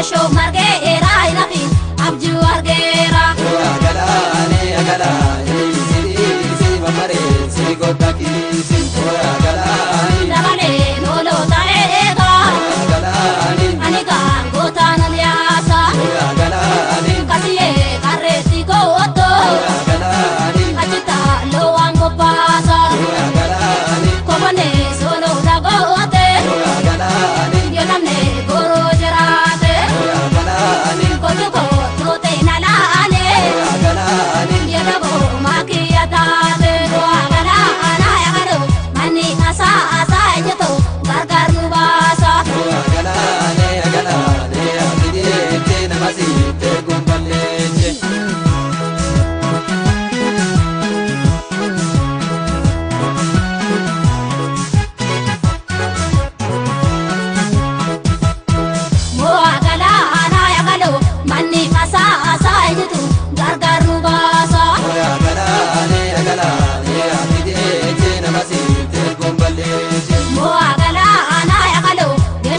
Show marge era inafi abju argera agala agala si mamare si godaki si agala navale nolo taega agala anika gotan liasa agala kasiye kareti goto agala achita lo ango pasa agala komane solo dagote agala yonamne goro jarate kotuko trote nalane yedabo makiyatade agala ana yagalo mani asa asa nyato gargar nubasa agala abidi te namasi te gumbaleche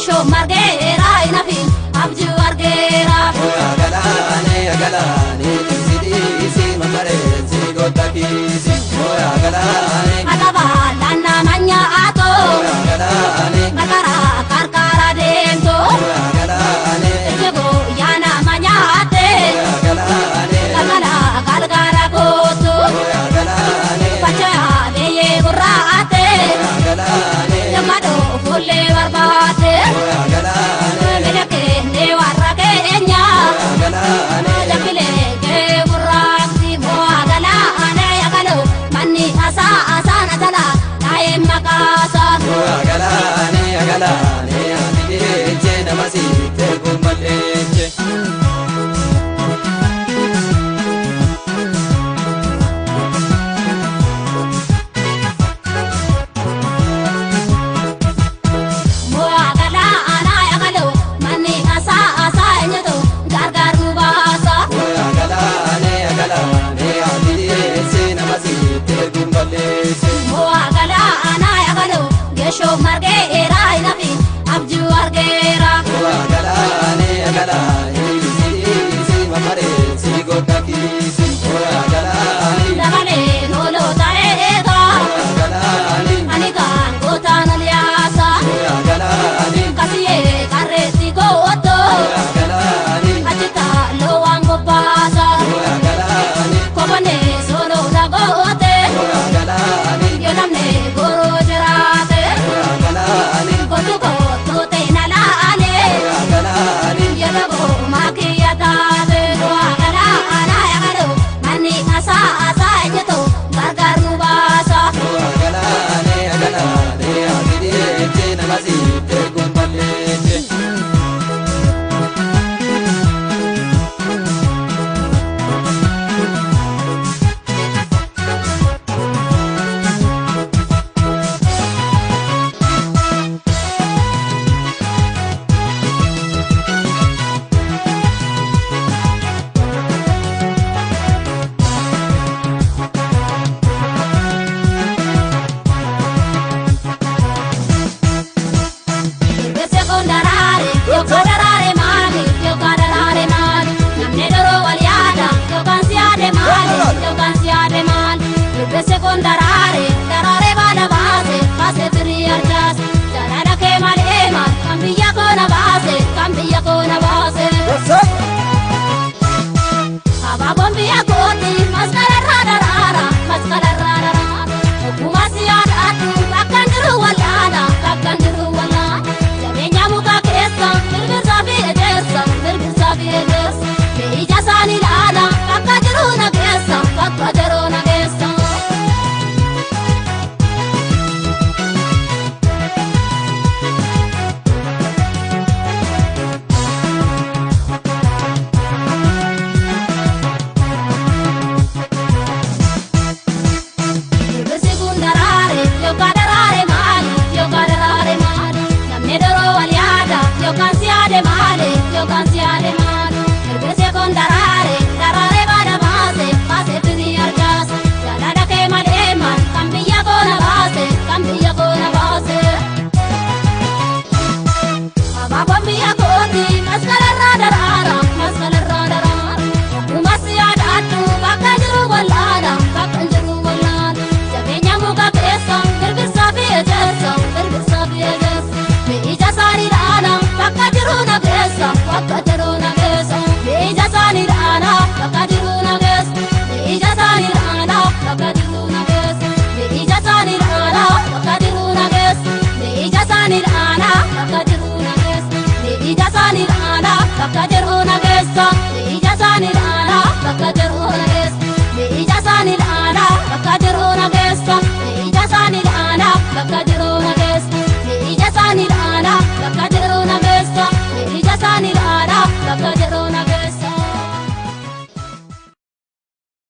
show marge era inafi abju argera agala si mamare si godaki si agala